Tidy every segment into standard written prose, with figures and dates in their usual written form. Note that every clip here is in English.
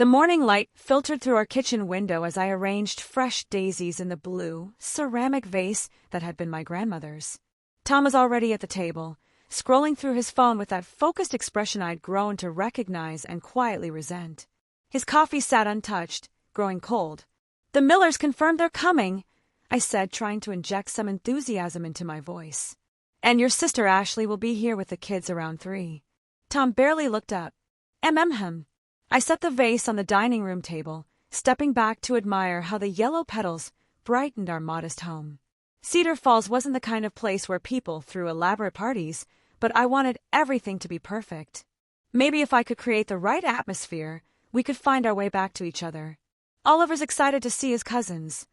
The morning light filtered through our kitchen window as I arranged fresh daisies in the blue, ceramic vase that had been my grandmother's. Tom was already at the table, scrolling through his phone with that focused expression I'd grown to recognize and quietly resent. His coffee sat untouched, growing cold. "The Millers confirmed they're coming," I said, trying to inject some enthusiasm into my voice. "And your sister Ashley will be here with the kids around 3. Tom barely looked up. "Mm-hmm." I set the vase on the dining room table, stepping back to admire how the yellow petals brightened our modest home. Cedar Falls wasn't the kind of place where people threw elaborate parties, but I wanted everything to be perfect. Maybe if I could create the right atmosphere, we could find our way back to each other. "Oliver's excited to see his cousins,"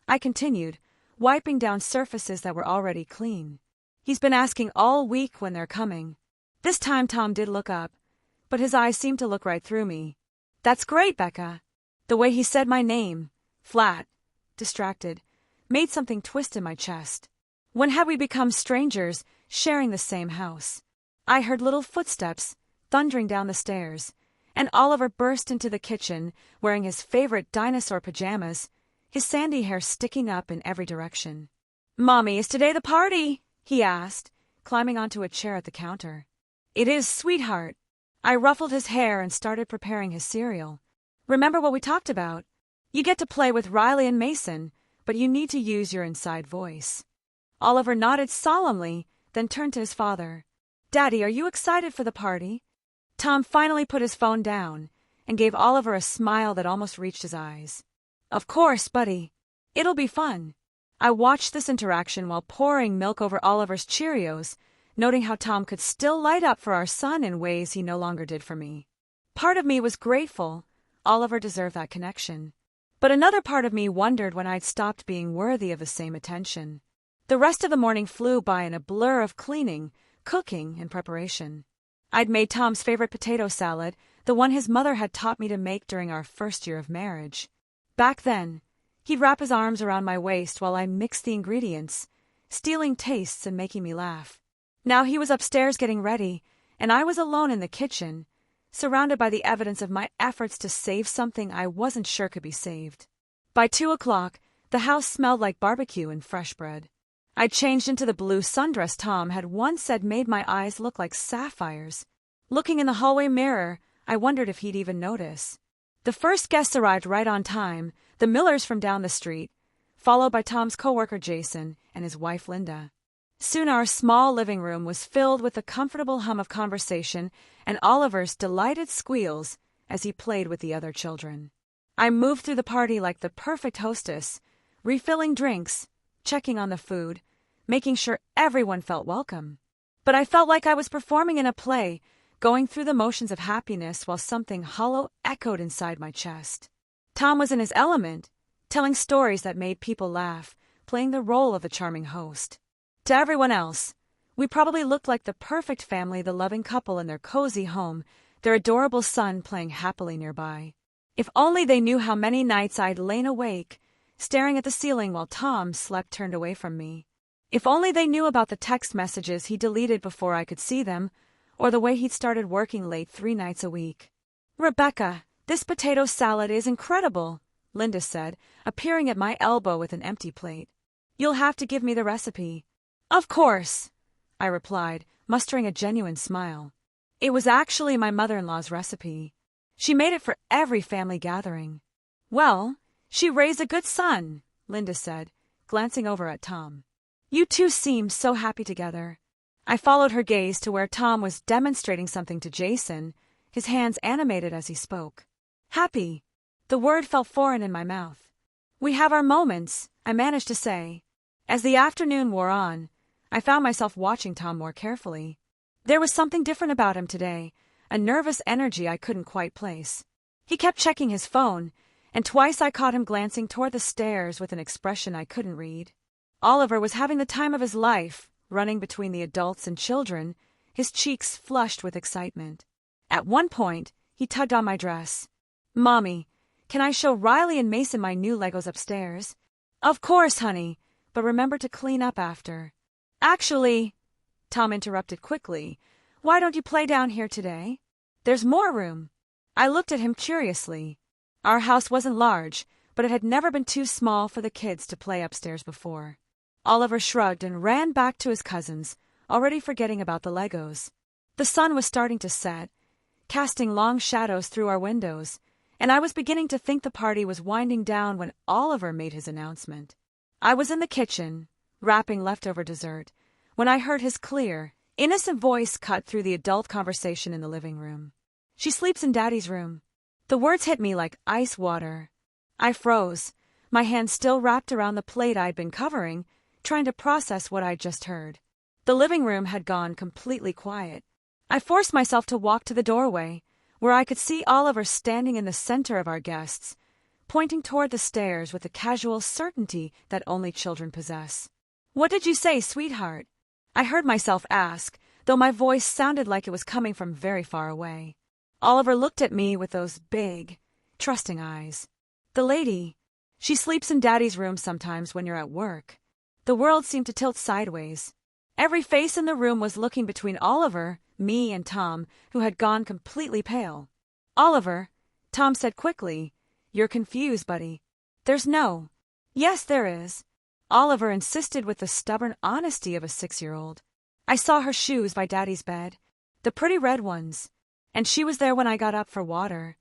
I continued, wiping down surfaces that were already clean. "He's been asking all week when they're coming." This time Tom did look up, but his eyes seemed to look right through me. "That's great, Becca." The way he said my name, flat, distracted, made something twist in my chest. When had we become strangers, sharing the same house? I heard little footsteps thundering down the stairs, and Oliver burst into the kitchen wearing his favorite dinosaur pajamas, his sandy hair sticking up in every direction. "Mommy, is today the party?" he asked, climbing onto a chair at the counter. "It is, sweetheart." I ruffled his hair and started preparing his cereal. "Remember what we talked about? You get to play with Riley and Mason, but you need to use your inside voice." Oliver nodded solemnly, then turned to his father. "Daddy, are you excited for the party?" Tom finally put his phone down and gave Oliver a smile that almost reached his eyes. "Of course, buddy. It'll be fun." I watched this interaction while pouring milk over Oliver's Cheerios, noting how Tom could still light up for our son in ways he no longer did for me. Part of me was grateful. Oliver deserved that connection. But another part of me wondered when I'd stopped being worthy of the same attention. The rest of the morning flew by in a blur of cleaning, cooking, and preparation. I'd made Tom's favorite potato salad, the one his mother had taught me to make during our first year of marriage. Back then, he'd wrap his arms around my waist while I mixed the ingredients, stealing tastes and making me laugh. Now he was upstairs getting ready, and I was alone in the kitchen, surrounded by the evidence of my efforts to save something I wasn't sure could be saved. By 2 o'clock, the house smelled like barbecue and fresh bread. I'd changed into the blue sundress Tom had once said made my eyes look like sapphires. Looking in the hallway mirror, I wondered if he'd even notice. The first guests arrived right on time, the Millers from down the street, followed by Tom's coworker Jason and his wife Linda. Soon our small living room was filled with the comfortable hum of conversation and Oliver's delighted squeals as he played with the other children. I moved through the party like the perfect hostess, refilling drinks, checking on the food, making sure everyone felt welcome. But I felt like I was performing in a play, going through the motions of happiness while something hollow echoed inside my chest. Tom was in his element, telling stories that made people laugh, playing the role of a charming host. To everyone else, we probably looked like the perfect family, the loving couple in their cozy home, their adorable son playing happily nearby. If only they knew how many nights I'd lain awake, staring at the ceiling while Tom slept turned away from me. If only they knew about the text messages he deleted before I could see them, or the way he'd started working late 3 nights a week. "Rebecca, this potato salad is incredible," Linda said, appearing at my elbow with an empty plate. "You'll have to give me the recipe." "Of course," I replied, mustering a genuine smile. It was actually my mother-in-law's recipe. She made it for every family gathering. "Well, she raised a good son," Linda said, glancing over at Tom. "You two seemed so happy together." I followed her gaze to where Tom was demonstrating something to Jason, his hands animated as he spoke. "Happy." The word felt foreign in my mouth. "We have our moments," I managed to say. As the afternoon wore on, I found myself watching Tom more carefully. There was something different about him today, a nervous energy I couldn't quite place. He kept checking his phone, and twice I caught him glancing toward the stairs with an expression I couldn't read. Oliver was having the time of his life, running between the adults and children, his cheeks flushed with excitement. At one point, he tugged on my dress. "Mommy, can I show Riley and Mason my new Legos upstairs?" "Of course, honey, but remember to clean up after." "Actually," Tom interrupted quickly, "why don't you play down here today? There's more room." I looked at him curiously. Our house wasn't large, but it had never been too small for the kids to play upstairs before. Oliver shrugged and ran back to his cousins, already forgetting about the Legos. The sun was starting to set, casting long shadows through our windows, and I was beginning to think the party was winding down when Oliver made his announcement. I was in the kitchen, wrapping leftover dessert, when I heard his clear, innocent voice cut through the adult conversation in the living room. "She sleeps in Daddy's room." The words hit me like ice water. I froze, my hand still wrapped around the plate I'd been covering, trying to process what I'd just heard. The living room had gone completely quiet. I forced myself to walk to the doorway, where I could see Oliver standing in the center of our guests, pointing toward the stairs with the casual certainty that only children possess. "What did you say, sweetheart?" I heard myself ask, though my voice sounded like it was coming from very far away. Oliver looked at me with those big, trusting eyes. "The lady, she sleeps in Daddy's room sometimes when you're at work." The world seemed to tilt sideways. Every face in the room was looking between Oliver, me, and Tom, who had gone completely pale. "Oliver," Tom said quickly, "you're confused, buddy." "There's no." "Yes, there is." Oliver insisted with the stubborn honesty of a 6-year-old. "I saw her shoes by Daddy's bed, the pretty red ones, and she was there when I got up for water.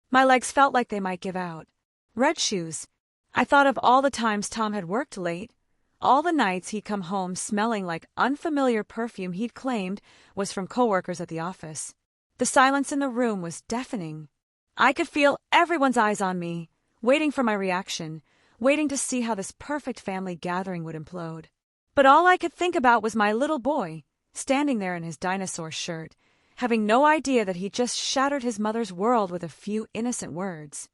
My legs felt like they might give out. Red shoes." I thought of all the times Tom had worked late, all the nights he'd come home smelling like unfamiliar perfume he'd claimed was from coworkers at the office. The silence in the room was deafening. I could feel everyone's eyes on me, waiting for my reaction, waiting to see how this perfect family gathering would implode. But all I could think about was my little boy, standing there in his dinosaur shirt, having no idea that he'd just shattered his mother's world with a few innocent words.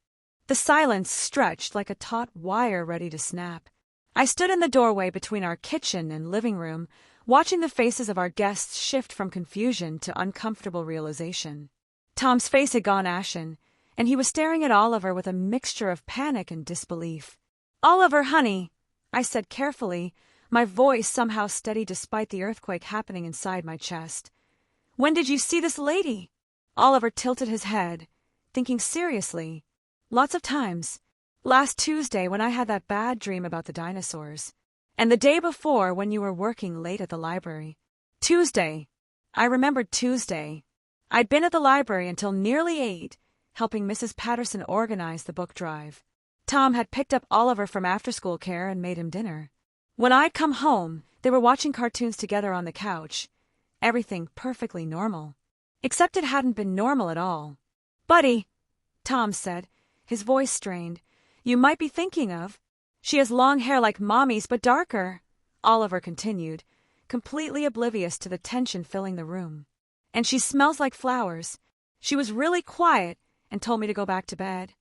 The silence stretched like a taut wire ready to snap. I stood in the doorway between our kitchen and living room, watching the faces of our guests shift from confusion to uncomfortable realization. Tom's face had gone ashen, and he was staring at Oliver with a mixture of panic and disbelief. "Oliver, honey," I said carefully, my voice somehow steady despite the earthquake happening inside my chest. "When did you see this lady?" Oliver tilted his head, thinking seriously. "Lots of times. Last Tuesday when I had that bad dream about the dinosaurs. And the day before when you were working late at the library." Tuesday. I remembered Tuesday. I'd been at the library until nearly 8, helping Mrs. Patterson organize the book drive. Tom had picked up Oliver from after-school care and made him dinner. When I'd come home, they were watching cartoons together on the couch. Everything perfectly normal. Except it hadn't been normal at all. "Buddy," Tom said, his voice strained, "you might be thinking of." "She has long hair like Mommy's but darker," Oliver continued, completely oblivious to the tension filling the room. "And she smells like flowers. She was really quiet and told me to go back to bed."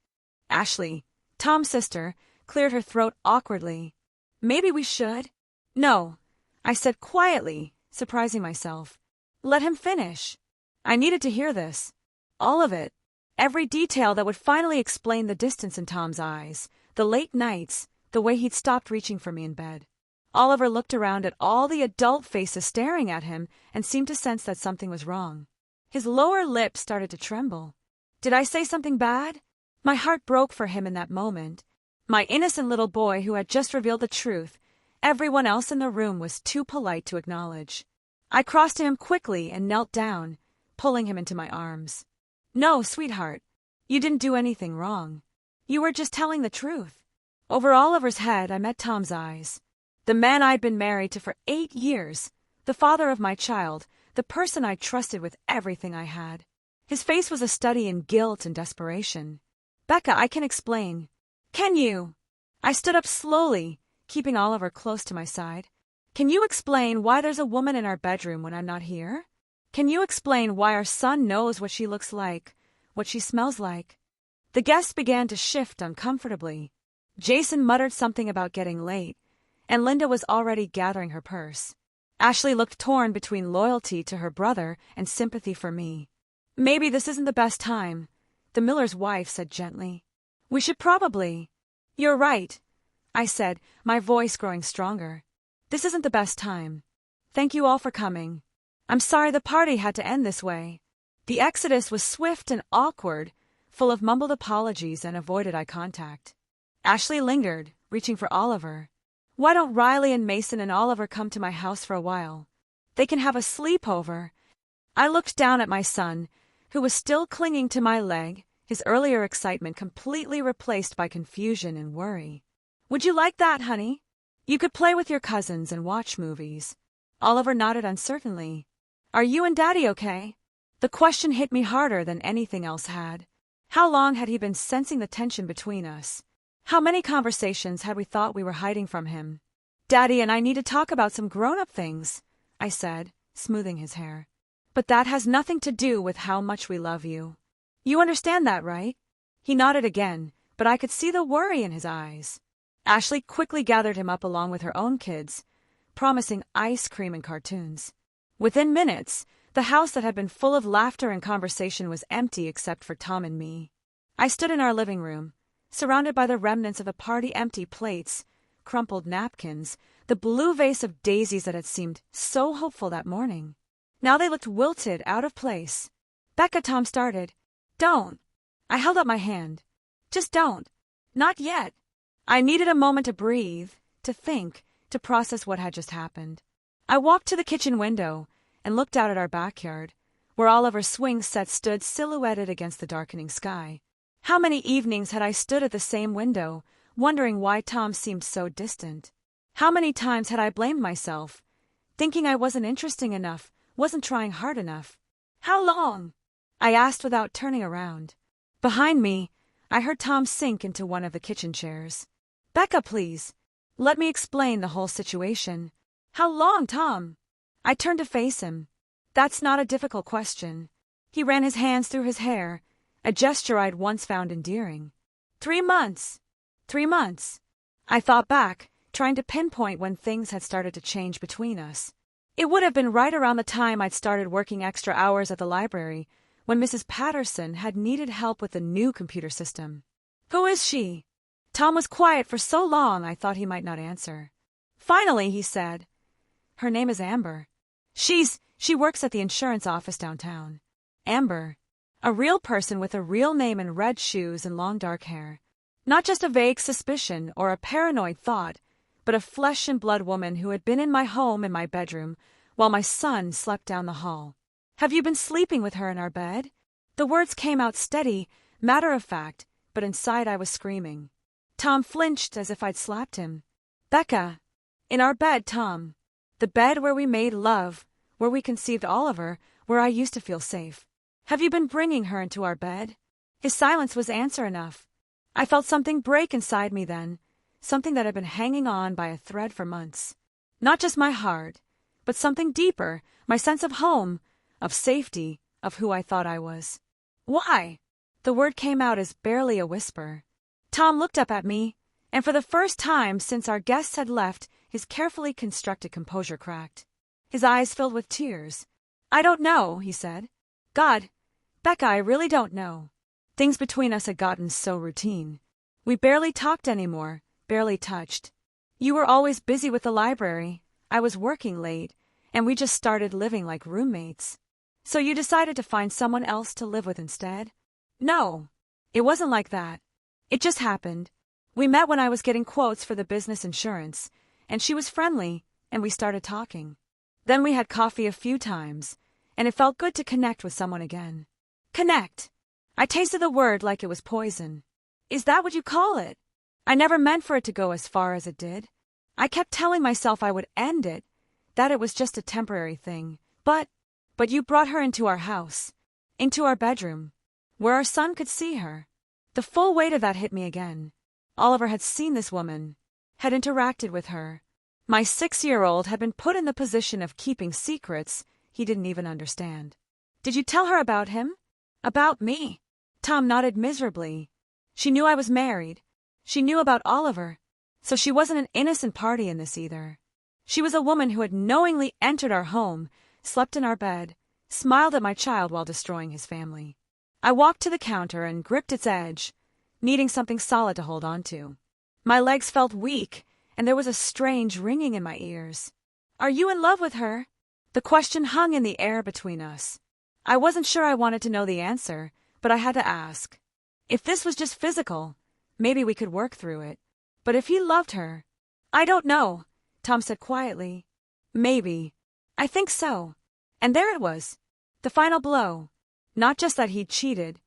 Ashley, Tom's sister, cleared her throat awkwardly. "Maybe we should." "No," I said quietly, surprising myself. "Let him finish." I needed to hear this. All of it. Every detail that would finally explain the distance in Tom's eyes, the late nights, the way he'd stopped reaching for me in bed. Oliver looked around at all the adult faces staring at him and seemed to sense that something was wrong. His lower lip started to tremble. Did I say something bad? My heart broke for him in that moment. My innocent little boy who had just revealed the truth, everyone else in the room was too polite to acknowledge. I crossed to him quickly and knelt down, pulling him into my arms. "No, sweetheart, you didn't do anything wrong. You were just telling the truth." Over Oliver's head, I met Tom's eyes. The man I'd been married to for 8 years, the father of my child, the person I trusted with everything I had. His face was a study in guilt and desperation. "Becca, I can explain." "Can you?" I stood up slowly, keeping Oliver close to my side. "Can you explain why there's a woman in our bedroom when I'm not here? Can you explain why our son knows what she looks like, what she smells like?" The guests began to shift uncomfortably. Jason muttered something about getting late, and Linda was already gathering her purse. Ashley looked torn between loyalty to her brother and sympathy for me. "Maybe this isn't the best time," the miller's wife said gently. "We should probably—" "You're right," I said, my voice growing stronger. "This isn't the best time. Thank you all for coming. I'm sorry the party had to end this way." The exodus was swift and awkward, full of mumbled apologies and avoided eye contact. Ashley lingered, reaching for Oliver. "Why don't Riley and Mason and Oliver come to my house for a while? They can have a sleepover." I looked down at my son, who was still clinging to my leg, his earlier excitement completely replaced by confusion and worry. "Would you like that, honey? You could play with your cousins and watch movies." Oliver nodded uncertainly. "Are you and Daddy okay?" The question hit me harder than anything else had. How long had he been sensing the tension between us? How many conversations had we thought we were hiding from him? "Daddy and I need to talk about some grown-up things," I said, smoothing his hair. "But that has nothing to do with how much we love you. You understand that, right?" He nodded again, but I could see the worry in his eyes. Ashley quickly gathered him up along with her own kids, promising ice cream and cartoons. Within minutes, the house that had been full of laughter and conversation was empty except for Tom and me. I stood in our living room, surrounded by the remnants of the party, empty plates, crumpled napkins, the blue vase of daisies that had seemed so hopeful that morning. Now they looked wilted, out of place. "Becca," Tom started. "Don't." I held up my hand. "Just don't. Not yet." I needed a moment to breathe, to think, to process what had just happened. I walked to the kitchen window and looked out at our backyard, where Oliver's swing set stood silhouetted against the darkening sky. How many evenings had I stood at the same window, wondering why Tom seemed so distant? How many times had I blamed myself, thinking I wasn't interesting enough, wasn't trying hard enough? "How long?" I asked without turning around. Behind me, I heard Tom sink into one of the kitchen chairs. "Becca, please. Let me explain the whole situation." "How long, Tom?" I turned to face him. "That's not a difficult question." He ran his hands through his hair, a gesture I'd once found endearing. 3 months. 3 months. I thought back, trying to pinpoint when things had started to change between us. It would have been right around the time I'd started working extra hours at the library, when Mrs. Patterson had needed help with the new computer system. "Who is she?" Tom was quiet for so long I thought he might not answer. Finally, he said, "Her name is Amber. She works at the insurance office downtown." Amber. A real person with a real name and red shoes and long dark hair. Not just a vague suspicion or a paranoid thought, but a flesh and blood woman who had been in my home, in my bedroom, while my son slept down the hall. "Have you been sleeping with her in our bed?" The words came out steady, matter of fact, but inside I was screaming. Tom flinched as if I'd slapped him. "Becca." "In our bed, Tom. The bed where we made love, where we conceived Oliver, where I used to feel safe. Have you been bringing her into our bed?" His silence was answer enough. I felt something break inside me then, something that had been hanging on by a thread for months. Not just my heart, but something deeper, my sense of home, of safety, of who I thought I was. "Why?" The word came out as barely a whisper. Tom looked up at me, and for the first time since our guests had left, his carefully constructed composure cracked. His eyes filled with tears. "I don't know," he said. "God, Becca, I really don't know." Things between us had gotten so routine. We barely talked anymore, barely touched. You were always busy with the library, I was working late, and we just started living like roommates. "So you decided to find someone else to live with instead?" "No, it wasn't like that. It just happened. We met when I was getting quotes for the business insurance, and she was friendly, and we started talking. Then we had coffee a few times, and it felt good to connect with someone again." Connect. I tasted the word like it was poison. "Is that what you call it?" I never meant for it to go as far as it did. I kept telling myself I would end it, that it was just a temporary thing. But you brought her into our house, into our bedroom, where our son could see her. The full weight of that hit me again. Oliver had seen this woman, had interacted with her. My 6-year-old had been put in the position of keeping secrets he didn't even understand. "Did you tell her about him?" "About me?" Tom nodded miserably. "She knew I was married. She knew about Oliver. So she wasn't an innocent party in this either. She was a woman who had knowingly entered our home, slept in our bed, smiled at my child while destroying his family." I walked to the counter and gripped its edge, needing something solid to hold on to. My legs felt weak, and there was a strange ringing in my ears. "Are you in love with her?" The question hung in the air between us. I wasn't sure I wanted to know the answer, but I had to ask. If this was just physical, maybe we could work through it. But if he loved her, I don't know, Tom said quietly. Maybe. I think so. And there it was. The final blow. Not just that he'd cheated,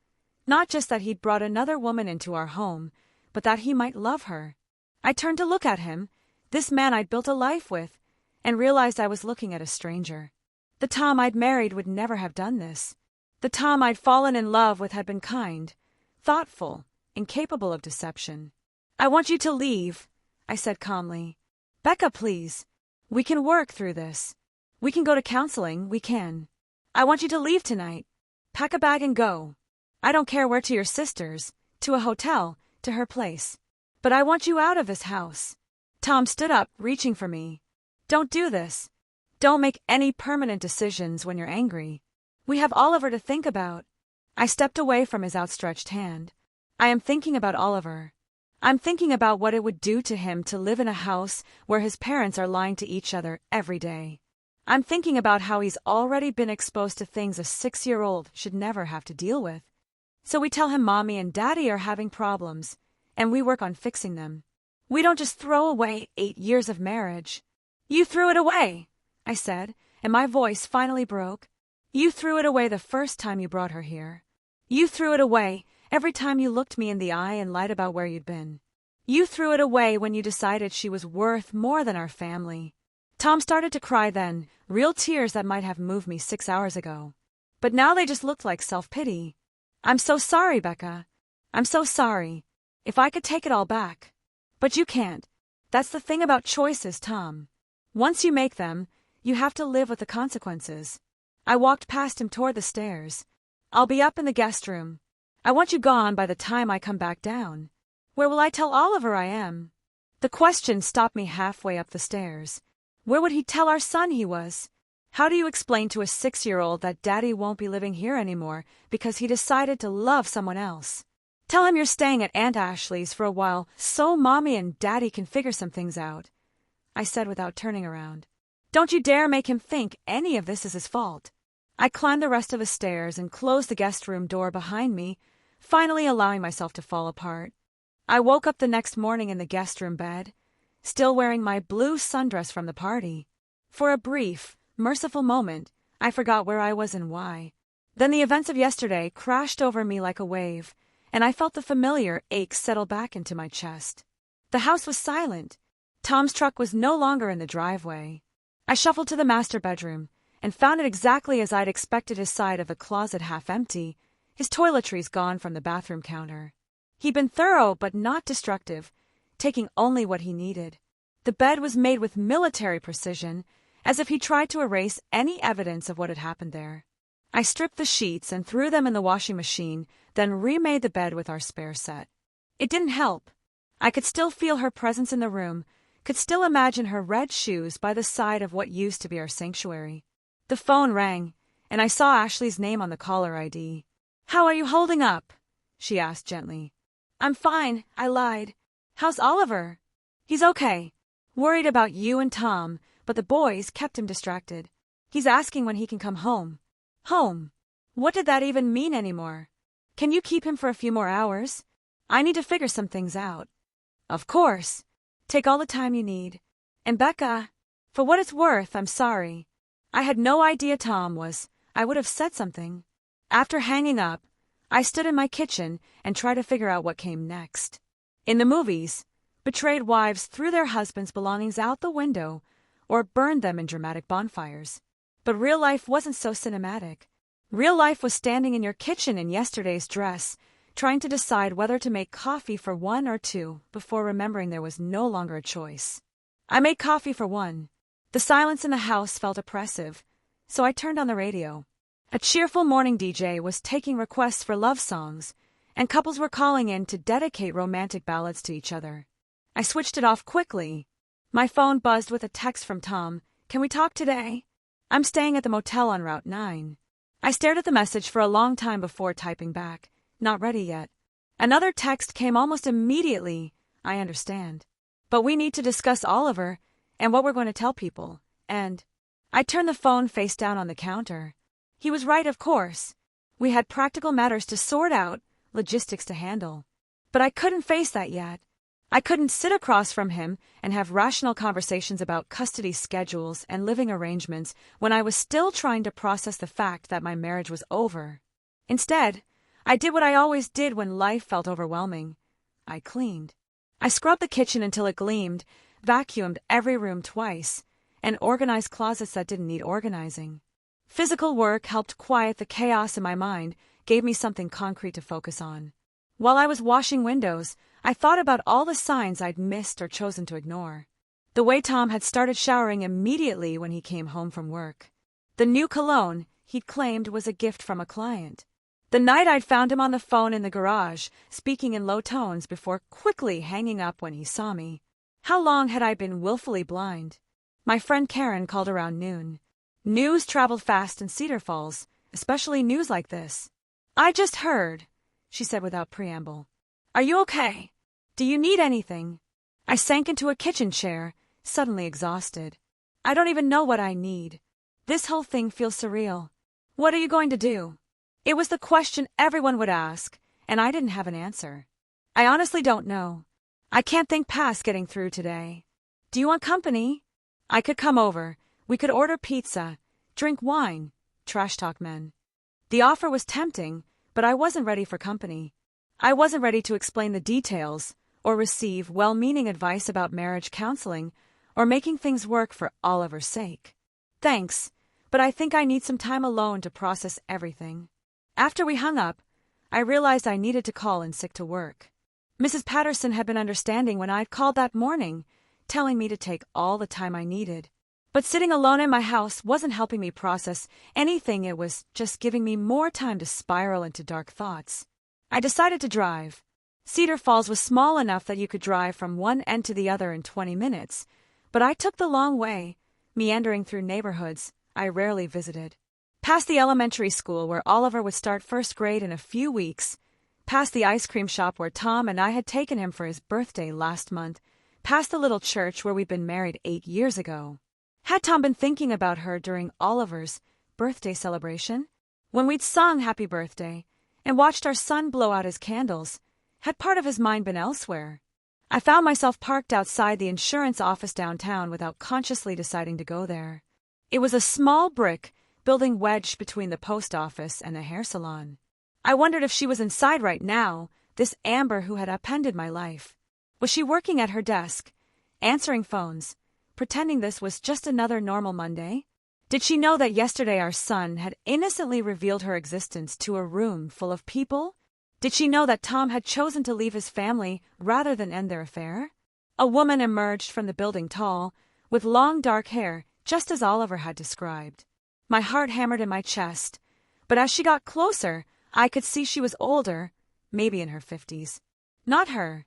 not just that he'd brought another woman into our home, but that he might love her. I turned to look at him, this man I'd built a life with, and realized I was looking at a stranger. The Tom I'd married would never have done this. The Tom I'd fallen in love with had been kind, thoughtful, incapable of deception. I want you to leave, I said calmly. Becca, please. We can work through this. We can go to counseling, we can. I want you to leave tonight. Pack a bag and go. I don't care where, to your sister's, to a hotel, to her place. But I want you out of this house. Tom stood up, reaching for me. Don't do this. Don't make any permanent decisions when you're angry. We have Oliver to think about. I stepped away from his outstretched hand. I am thinking about Oliver. I'm thinking about what it would do to him to live in a house where his parents are lying to each other every day. I'm thinking about how he's already been exposed to things a 6-year-old should never have to deal with. So we tell him Mommy and Daddy are having problems, and we work on fixing them. We don't just throw away 8 years of marriage. You threw it away, I said, and my voice finally broke. You threw it away the first time you brought her here. You threw it away every time you looked me in the eye and lied about where you'd been. You threw it away when you decided she was worth more than our family. Tom started to cry then, real tears that might have moved me 6 hours ago. But now they just looked like self-pity. I'm so sorry, Becca. I'm so sorry. If I could take it all back. But you can't. That's the thing about choices, Tom. Once you make them, you have to live with the consequences. I walked past him toward the stairs. I'll be up in the guest room. I want you gone by the time I come back down. Where will I tell Oliver I am? The question stopped me halfway up the stairs. Where would he tell our son he was? How do you explain to a 6-year-old that Daddy won't be living here anymore because he decided to love someone else? Tell him you're staying at Aunt Ashley's for a while so Mommy and Daddy can figure some things out, I said without turning around. Don't you dare make him think any of this is his fault. I climbed the rest of the stairs and closed the guest room door behind me, finally allowing myself to fall apart. I woke up the next morning in the guest room bed, still wearing my blue sundress from the party. For a brief, merciful moment, I forgot where I was and why. Then the events of yesterday crashed over me like a wave, and I felt the familiar ache settle back into my chest. The house was silent. Tom's truck was no longer in the driveway. I shuffled to the master bedroom and found it exactly as I'd expected, his side of the closet half empty, his toiletries gone from the bathroom counter. He'd been thorough but not destructive, taking only what he needed. The bed was made with military precision, as if he tried to erase any evidence of what had happened there. I stripped the sheets and threw them in the washing machine, then remade the bed with our spare set. It didn't help. I could still feel her presence in the room, could still imagine her red shoes by the side of what used to be our sanctuary. The phone rang, and I saw Ashley's name on the caller ID. "How are you holding up?" she asked gently. "I'm fine," I lied. "How's Oliver?" "He's okay. Worried about you and Tom, but the boys kept him distracted. He's asking when he can come home." Home? What did that even mean anymore? "Can you keep him for a few more hours? I need to figure some things out." "Of course. Take all the time you need. And Becca, for what it's worth, I'm sorry. I had no idea Tom was. I would have said something." After hanging up, I stood in my kitchen and tried to figure out what came next. In the movies, betrayed wives threw their husbands' belongings out the window or burned them in dramatic bonfires. But real life wasn't so cinematic. Real life was standing in your kitchen in yesterday's dress, trying to decide whether to make coffee for one or two before remembering there was no longer a choice. I made coffee for one. The silence in the house felt oppressive, so I turned on the radio. A cheerful morning DJ was taking requests for love songs, and couples were calling in to dedicate romantic ballads to each other. I switched it off quickly. My phone buzzed with a text from Tom. "Can we talk today? I'm staying at the motel on Route 9. I stared at the message for a long time before typing back. "Not ready yet." Another text came almost immediately. "I understand. But we need to discuss Oliver and what we're going to tell people. And..." I turned the phone face down on the counter. He was right, of course. We had practical matters to sort out logistics to handle. But I couldn't face that yet. I couldn't sit across from him and have rational conversations about custody schedules and living arrangements when I was still trying to process the fact that my marriage was over. Instead, I did what I always did when life felt overwhelming. I cleaned. I scrubbed the kitchen until it gleamed, vacuumed every room twice, and organized closets that didn't need organizing. Physical work helped quiet the chaos in my mind, gave me something concrete to focus on. While I was washing windows, I thought about all the signs I'd missed or chosen to ignore. The way Tom had started showering immediately when he came home from work. The new cologne he'd claimed was a gift from a client. The night I'd found him on the phone in the garage, speaking in low tones before quickly hanging up when he saw me. How long had I been willfully blind? My friend Karen called around noon. News traveled fast in Cedar Falls, especially news like this. "I just heard," she said without preamble. "Are you okay? Do you need anything?" I sank into a kitchen chair, suddenly exhausted. I don't even know what I need. This whole thing feels surreal. What are you going to do? It was the question everyone would ask, and I didn't have an answer. I honestly don't know. I can't think past getting through today. Do you want company? I could come over. We could order pizza, drink wine, trash talk men. The offer was tempting, but I wasn't ready for company. I wasn't ready to explain the details or receive well-meaning advice about marriage counseling or making things work for Oliver's sake. Thanks, but I think I need some time alone to process everything. After we hung up, I realized I needed to call in sick to work. Mrs. Patterson had been understanding when I'd called that morning, telling me to take all the time I needed. But sitting alone in my house wasn't helping me process anything. It was just giving me more time to spiral into dark thoughts. I decided to drive. Cedar Falls was small enough that you could drive from one end to the other in 20 minutes, but I took the long way, meandering through neighborhoods I rarely visited. Past the elementary school where Oliver would start first grade in a few weeks, past the ice cream shop where Tom and I had taken him for his birthday last month, past the little church where we'd been married 8 years ago. Had Tom been thinking about her during Oliver's birthday celebration? When we'd sung Happy Birthday and watched our son blow out his candles, had part of his mind been elsewhere? I found myself parked outside the insurance office downtown without consciously deciding to go there. It was a small brick building wedged between the post office and the hair salon. I wondered if she was inside right now, this Amber who had upended my life. Was she working at her desk, answering phones, pretending this was just another normal Monday? Did she know that yesterday our son had innocently revealed her existence to a room full of people? Did she know that Tom had chosen to leave his family rather than end their affair? A woman emerged from the building tall, with long dark hair, just as Oliver had described. My heart hammered in my chest, but as she got closer, I could see she was older, maybe in her 50s. Not her.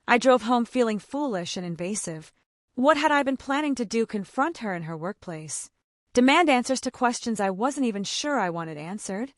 I drove home feeling foolish and invasive. What had I been planning to do? Confront her in her workplace? Demand answers to questions I wasn't even sure I wanted answered?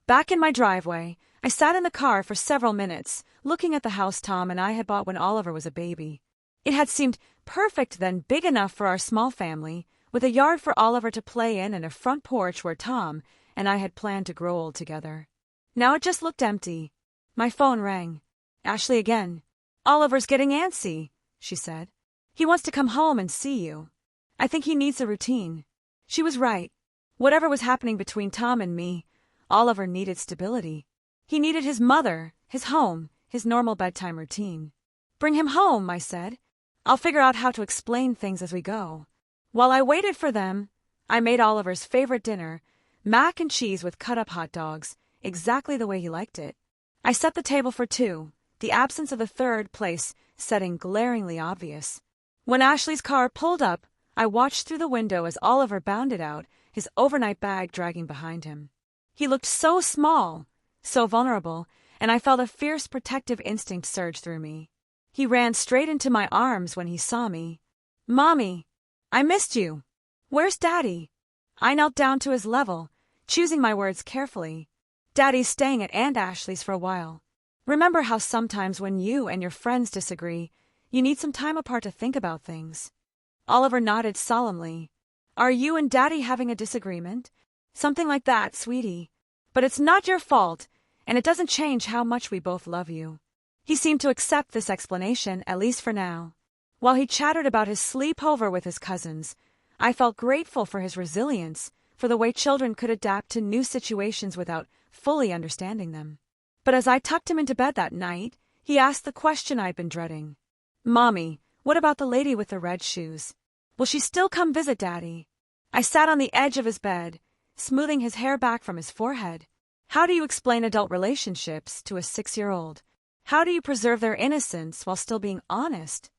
Back in my driveway, I sat in the car for several minutes, looking at the house Tom and I had bought when Oliver was a baby. It had seemed perfect then, big enough for our small family, with a yard for Oliver to play in and a front porch where Tom and I had planned to grow old together. Now it just looked empty. My phone rang. Ashley again. "Oliver's getting antsy," she said. "He wants to come home and see you. I think he needs a routine." She was right. Whatever was happening between Tom and me, Oliver needed stability. He needed his mother, his home, his normal bedtime routine. "Bring him home," I said. "I'll figure out how to explain things as we go." While I waited for them, I made Oliver's favorite dinner, mac and cheese with cut-up hot dogs, exactly the way he liked it. I set the table for two, the absence of the third place setting glaringly obvious. When Ashley's car pulled up, I watched through the window as Oliver bounded out, his overnight bag dragging behind him. He looked so small, so vulnerable, and I felt a fierce protective instinct surge through me. He ran straight into my arms when he saw me. "Mommy, I missed you. Where's Daddy?" I knelt down to his level, choosing my words carefully. "Daddy's staying at Aunt Ashley's for a while. Remember how sometimes when you and your friends disagree, you need some time apart to think about things?" Oliver nodded solemnly. "Are you and Daddy having a disagreement?" "Something like that, sweetie. But it's not your fault, and it doesn't change how much we both love you." He seemed to accept this explanation, at least for now. While he chattered about his sleepover with his cousins, I felt grateful for his resilience, for the way children could adapt to new situations without fully understanding them. But as I tucked him into bed that night, he asked the question I'd been dreading. "Mommy, what about the lady with the red shoes? Will she still come visit Daddy?" I sat on the edge of his bed, smoothing his hair back from his forehead. How do you explain adult relationships to a 6-year-old? How do you preserve their innocence while still being honest?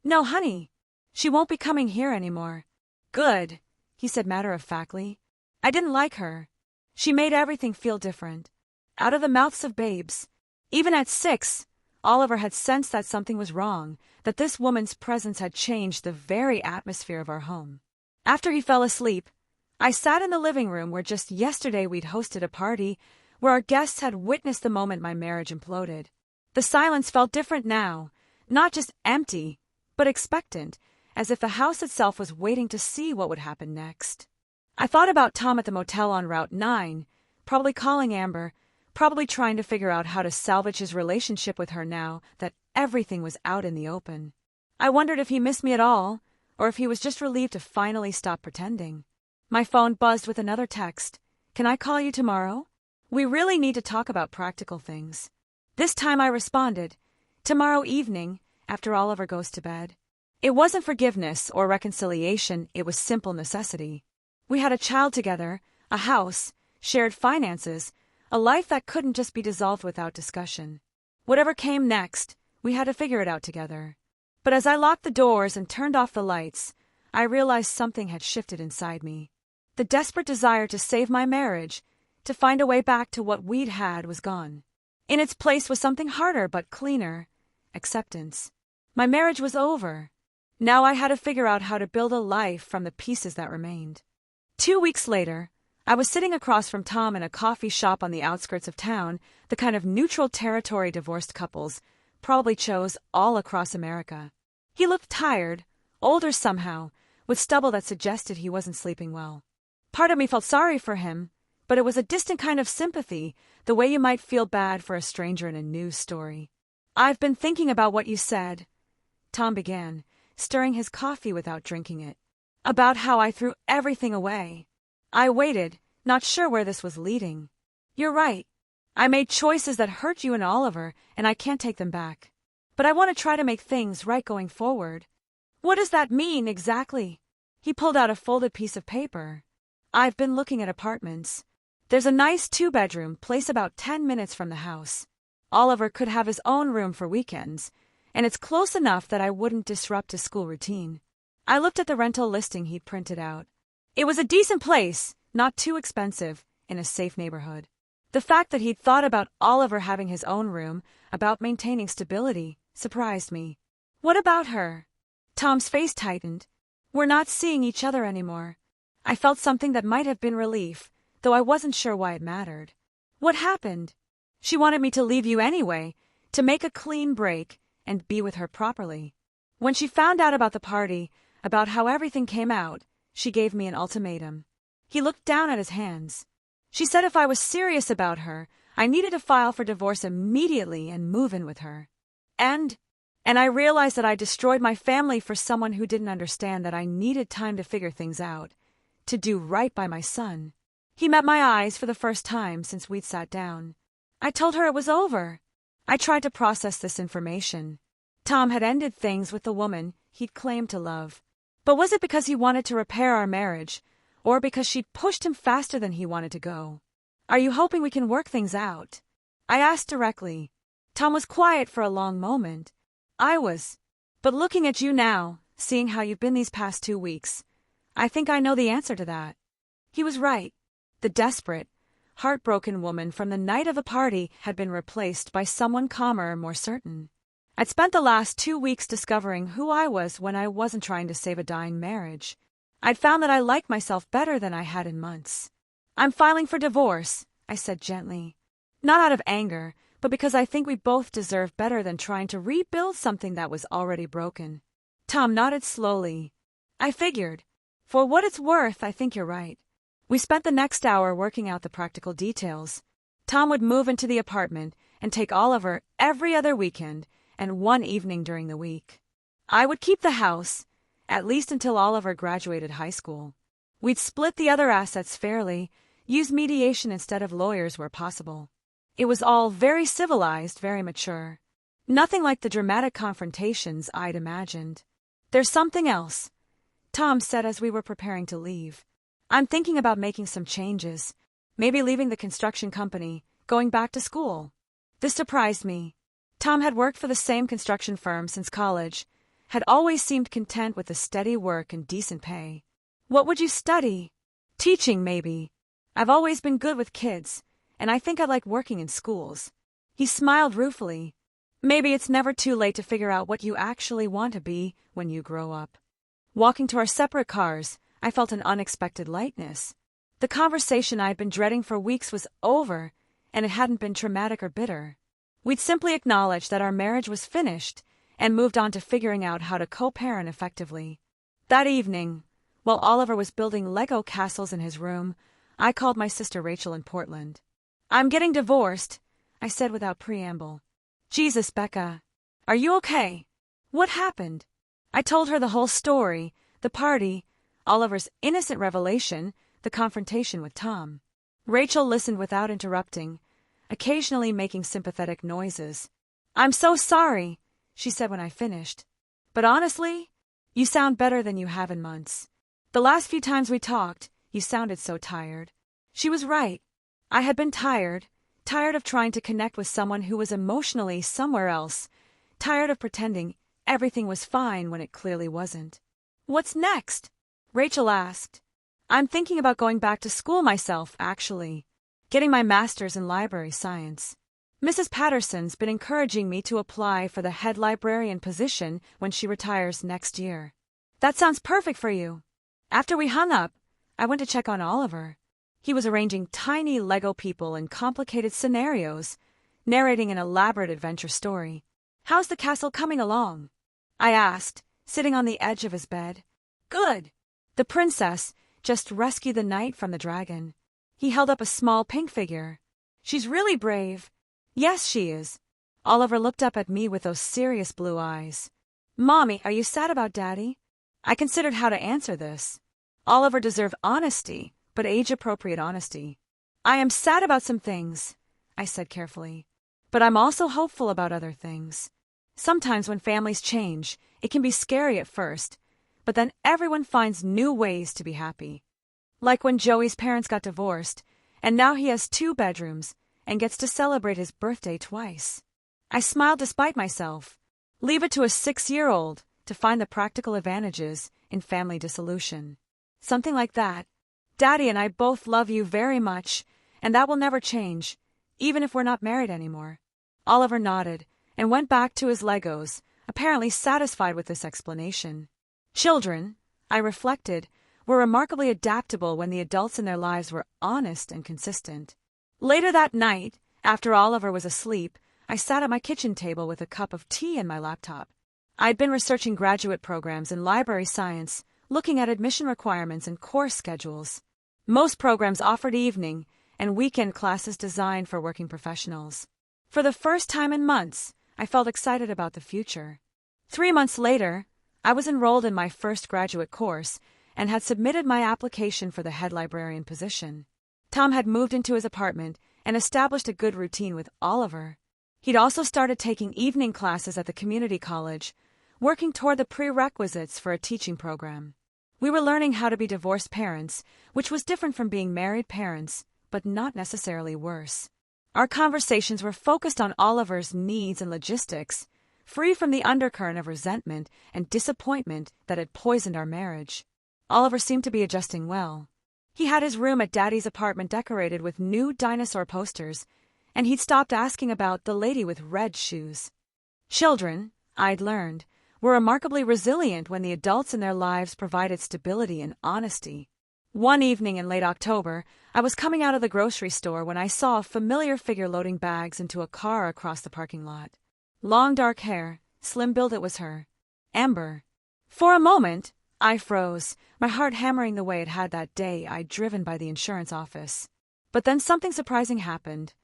"No, honey. She won't be coming here anymore." "Good," he said matter-of-factly. I didn't like her. She made everything feel different. Out of the mouths of babes. Even at 6, Oliver had sensed that something was wrong, that this woman's presence had changed the very atmosphere of our home. After he fell asleep, I sat in the living room where just yesterday we'd hosted a party where our guests had witnessed the moment my marriage imploded. The silence felt different now, not just empty, but expectant, as if the house itself was waiting to see what would happen next. I thought about Tom at the motel on Route 9, probably calling Amber, probably trying to figure out how to salvage his relationship with her now that everything was out in the open. I wondered if he missed me at all, or if he was just relieved to finally stop pretending. My phone buzzed with another text. "Can I call you tomorrow? We really need to talk about practical things." This time I responded, "Tomorrow evening, after Oliver goes to bed." It wasn't forgiveness or reconciliation, it was simple necessity. We had a child together, a house, shared finances, a life that couldn't just be dissolved without discussion. Whatever came next, we had to figure it out together. But as I locked the doors and turned off the lights, I realized something had shifted inside me. The desperate desire to save my marriage, to find a way back to what we'd had, was gone. In its place was something harder but cleaner: acceptance. My marriage was over. Now I had to figure out how to build a life from the pieces that remained. 2 weeks later, I was sitting across from Tom in a coffee shop on the outskirts of town, the kind of neutral territory divorced couples probably chose all across America. He looked tired, older somehow, with stubble that suggested he wasn't sleeping well. Part of me felt sorry for him, but it was a distant kind of sympathy, the way you might feel bad for a stranger in a news story. "I've been thinking about what you said," Tom began, stirring his coffee without drinking it. "About how I threw everything away. I waited, not sure where this was leading. You're right. I made choices that hurt you and Oliver, and I can't take them back. But I want to try to make things right going forward." "What does that mean, exactly?" He pulled out a folded piece of paper. "I've been looking at apartments. There's a nice 2-bedroom place about 10 minutes from the house. Oliver could have his own room for weekends, and it's close enough that I wouldn't disrupt his school routine." I looked at the rental listing he'd printed out. It was a decent place, not too expensive, in a safe neighborhood. The fact that he'd thought about Oliver having his own room, about maintaining stability, surprised me. "What about her?" Tom's face tightened. "We're not seeing each other anymore." I felt something that might have been relief, though I wasn't sure why it mattered. "What happened?" "She wanted me to leave you anyway, to make a clean break, and be with her properly. When she found out about the party, about how everything came out, she gave me an ultimatum." He looked down at his hands. "She said if I was serious about her, I needed to file for divorce immediately and move in with her. And I realized that I destroyed my family for someone who didn't understand that I needed time to figure things out, to do right by my son." He met my eyes for the first time since we'd sat down. I told her it was over. I tried to process this information. Tom had ended things with the woman he'd claimed to love. But was it because he wanted to repair our marriage, or because she'd pushed him faster than he wanted to go? "Are you hoping we can work things out?" I asked directly. Tom was quiet for a long moment. I was. "But looking at you now, seeing how you've been these past 2 weeks, I think I know the answer to that." He was right. The desperate, heartbroken woman from the night of the party had been replaced by someone calmer, more certain. I'd spent the last 2 weeks discovering who I was when I wasn't trying to save a dying marriage. I'd found that I liked myself better than I had in months. "I'm filing for divorce," I said gently. Not out of anger, but because I think we both deserve better than trying to rebuild something that was already broken. Tom nodded slowly. "I figured. For what it's worth, I think you're right." We spent the next hour working out the practical details. Tom would move into the apartment and take Oliver every other weekend and one evening during the week. I would keep the house, at least until Oliver graduated high school. We'd split the other assets fairly, use mediation instead of lawyers where possible. It was all very civilized, very mature. Nothing like the dramatic confrontations I'd imagined. "There's something else," Tom said as we were preparing to leave. "I'm thinking about making some changes. Maybe leaving the construction company, going back to school." This surprised me. Tom had worked for the same construction firm since college, had always seemed content with the steady work and decent pay. "What would you study?" "Teaching, maybe. I've always been good with kids, and I think I'd like working in schools." He smiled ruefully. "Maybe it's never too late to figure out what you actually want to be when you grow up." Walking to our separate cars, I felt an unexpected lightness. The conversation I had been dreading for weeks was over, and it hadn't been traumatic or bitter. We'd simply acknowledged that our marriage was finished and moved on to figuring out how to co-parent effectively. That evening, while Oliver was building Lego castles in his room, I called my sister Rachel in Portland. "I'm getting divorced," I said without preamble. "Jesus, Becca. Are you okay? What happened?" I told her the whole story, the party, Oliver's innocent revelation, the confrontation with Tom. Rachel listened without interrupting, occasionally making sympathetic noises. "I'm so sorry," she said when I finished. "But honestly, you sound better than you have in months. The last few times we talked, you sounded so tired." She was right. I had been tired of trying to connect with someone who was emotionally somewhere else, tired of pretending everything was fine when it clearly wasn't. "What's next?" Rachel asked. "I'm thinking about going back to school myself, actually, getting my master's in library science. Mrs. Patterson's been encouraging me to apply for the head librarian position when she retires next year." "That sounds perfect for you." After we hung up, I went to check on Oliver. He was arranging tiny Lego people in complicated scenarios, narrating an elaborate adventure story. "How's the castle coming along?" I asked, sitting on the edge of his bed. "Good. The princess just rescued the knight from the dragon." He held up a small pink figure. "She's really brave." "Yes, she is." Oliver looked up at me with those serious blue eyes. "Mommy, are you sad about Daddy?" I considered how to answer this. Oliver deserved honesty, but age-appropriate honesty. "I am sad about some things," I said carefully, "but I'm also hopeful about other things. Sometimes when families change, it can be scary at first, but then everyone finds new ways to be happy. Like when Joey's parents got divorced, and now he has 2 bedrooms and gets to celebrate his birthday twice." I smiled despite myself. Leave it to a 6-year-old to find the practical advantages in family dissolution. Something like that. "Daddy and I both love you very much, and that will never change, even if we're not married anymore." Oliver nodded and went back to his Legos, apparently satisfied with this explanation. Children, I reflected, were remarkably adaptable when the adults in their lives were honest and consistent. Later that night, after Oliver was asleep, I sat at my kitchen table with a cup of tea and my laptop. I'd been researching graduate programs in library science, looking at admission requirements and course schedules. Most programs offered evening and weekend classes designed for working professionals. For the first time in months, I felt excited about the future. 3 months later, I was enrolled in my first graduate course and had submitted my application for the head librarian position. Tom had moved into his apartment and established a good routine with Oliver. He'd also started taking evening classes at the community college, working toward the prerequisites for a teaching program. We were learning how to be divorced parents, which was different from being married parents, but not necessarily worse. Our conversations were focused on Oliver's needs and logistics, free from the undercurrent of resentment and disappointment that had poisoned our marriage. Oliver seemed to be adjusting well. He had his room at Daddy's apartment decorated with new dinosaur posters, and he'd stopped asking about the lady with red shoes. Children, I'd learned, were remarkably resilient when the adults in their lives provided stability and honesty. One evening in late October, I was coming out of the grocery store when I saw a familiar figure loading bags into a car across the parking lot. Long dark hair, slim-built, it was her. Amber. For a moment, I froze, my heart hammering the way it had that day I'd driven by the insurance office. But then something surprising happened.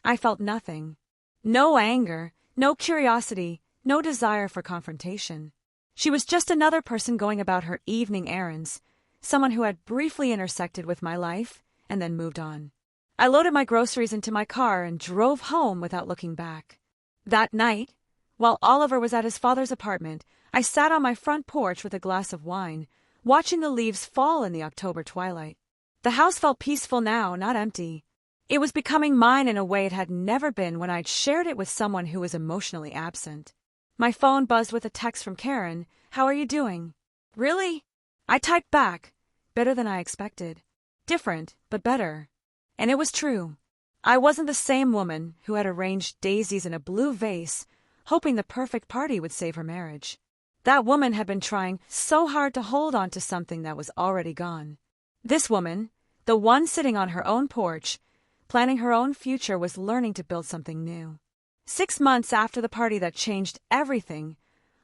I felt nothing. No anger, no curiosity, no desire for confrontation. She was just another person going about her evening errands, someone who had briefly intersected with my life and then moved on. I loaded my groceries into my car and drove home without looking back. That night, while Oliver was at his father's apartment, I sat on my front porch with a glass of wine, watching the leaves fall in the October twilight. The house felt peaceful now, not empty. It was becoming mine in a way it had never been when I'd shared it with someone who was emotionally absent. My phone buzzed with a text from Karen. "How are you doing?" "Really?" I typed back. Better than I expected. Different, but better. And it was true. I wasn't the same woman who had arranged daisies in a blue vase, hoping the perfect party would save her marriage. That woman had been trying so hard to hold on to something that was already gone. This woman, the one sitting on her own porch, planning her own future, was learning to build something new. 6 months after the party that changed everything,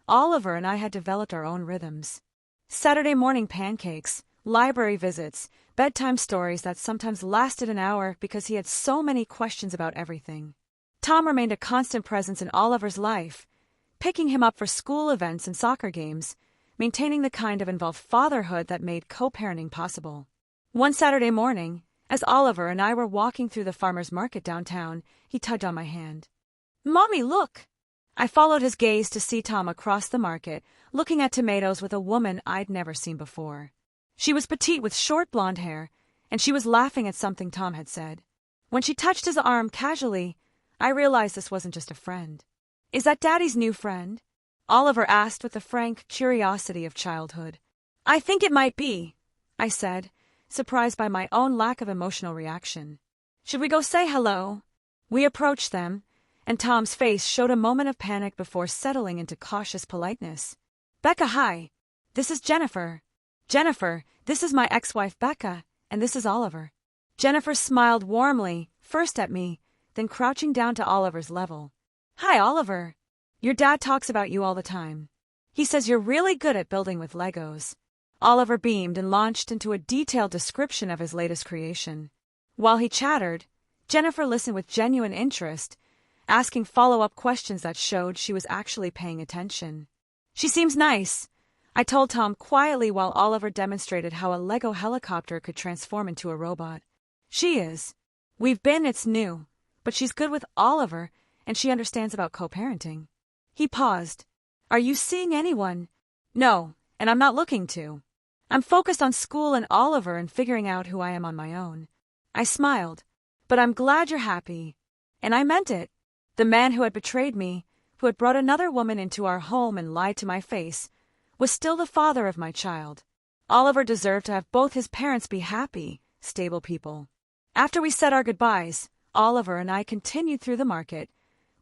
Oliver and I had developed our own rhythms. Saturday morning pancakes, library visits, bedtime stories that sometimes lasted an hour because he had so many questions about everything. Tom remained a constant presence in Oliver's life, picking him up for school events and soccer games, maintaining the kind of involved fatherhood that made co-parenting possible. One Saturday morning, as Oliver and I were walking through the farmer's market downtown, he tugged on my hand. "Mommy, look!" I followed his gaze to see Tom across the market, looking at tomatoes with a woman I'd never seen before. She was petite with short blonde hair, and she was laughing at something Tom had said. When she touched his arm casually, I realized this wasn't just a friend. "Is that Daddy's new friend?" Oliver asked with the frank curiosity of childhood. "I think it might be," I said, surprised by my own lack of emotional reaction. "Should we go say hello?" We approached them, and Tom's face showed a moment of panic before settling into cautious politeness. "Becca, hi. This is Jennifer." "Jennifer, this is my ex-wife Becca, and this is Oliver." Jennifer smiled warmly, first at me, then crouching down to Oliver's level. "Hi, Oliver. Your dad talks about you all the time. He says you're really good at building with Legos." Oliver beamed and launched into a detailed description of his latest creation. While he chattered, Jennifer listened with genuine interest, asking follow-up questions that showed she was actually paying attention. "She seems nice," I told Tom quietly while Oliver demonstrated how a Lego helicopter could transform into a robot. "She is. It's new, but she's good with Oliver, and she understands about co-parenting." He paused. "Are you seeing anyone?" "No, and I'm not looking to. I'm focused on school and Oliver and figuring out who I am on my own." I smiled. "But I'm glad you're happy." And I meant it. The man who had betrayed me, who had brought another woman into our home and lied to my face, was still the father of my child. Oliver deserved to have both his parents be happy, stable people. After we said our goodbyes, Oliver and I continued through the market,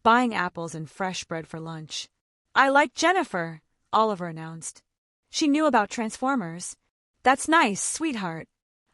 buying apples and fresh bread for lunch. "I like Jennifer," Oliver announced. "She knew about Transformers." "That's nice, sweetheart.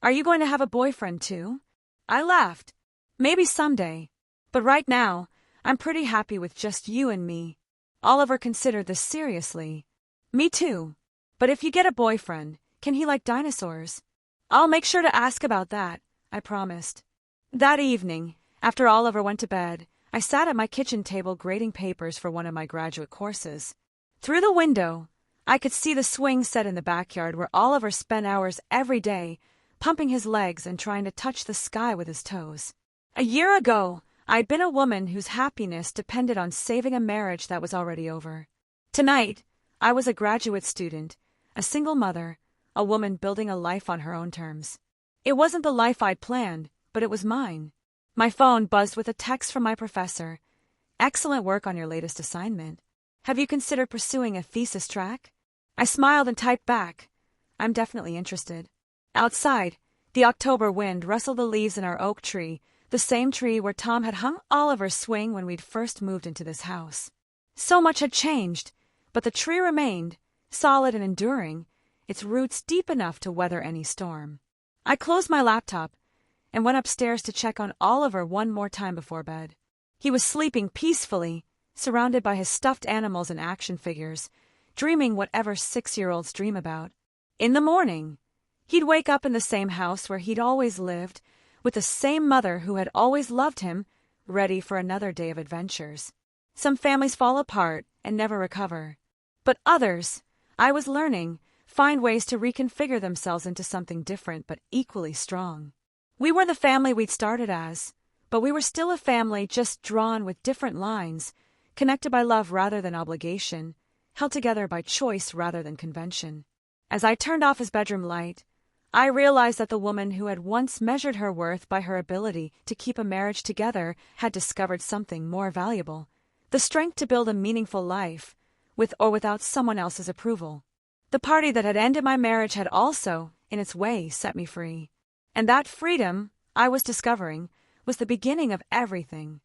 Are you going to have a boyfriend too?" I laughed. "Maybe someday. But right now, I'm pretty happy with just you and me." Oliver considered this seriously. "Me too. But if you get a boyfriend, can he like dinosaurs?" "I'll make sure to ask about that," I promised. That evening, after Oliver went to bed, I sat at my kitchen table grading papers for one of my graduate courses. Through the window, I could see the swing set in the backyard where Oliver spent hours every day, pumping his legs and trying to touch the sky with his toes. A year ago, I'd been a woman whose happiness depended on saving a marriage that was already over. Tonight, I was a graduate student, a single mother, a woman building a life on her own terms. It wasn't the life I'd planned, but it was mine. My phone buzzed with a text from my professor. "Excellent work on your latest assignment. Have you considered pursuing a thesis track?" I smiled and typed back. "I'm definitely interested." Outside, the October wind rustled the leaves in our oak tree, the same tree where Tom had hung Oliver's swing when we'd first moved into this house. So much had changed, but the tree remained, solid and enduring, its roots deep enough to weather any storm. I closed my laptop and went upstairs to check on Oliver one more time before bed. He was sleeping peacefully, surrounded by his stuffed animals and action figures, dreaming whatever 6-year-olds dream about. In the morning, he'd wake up in the same house where he'd always lived, with the same mother who had always loved him, ready for another day of adventures. Some families fall apart and never recover. But others, I was learning, find ways to reconfigure themselves into something different but equally strong. We were the family we'd started as, but we were still a family just drawn with different lines, connected by love rather than obligation, held together by choice rather than convention. As I turned off his bedroom light, I realized that the woman who had once measured her worth by her ability to keep a marriage together had discovered something more valuable: the strength to build a meaningful life, with or without someone else's approval. The party that had ended my marriage had also, in its way, set me free. And that freedom, I was discovering, was the beginning of everything.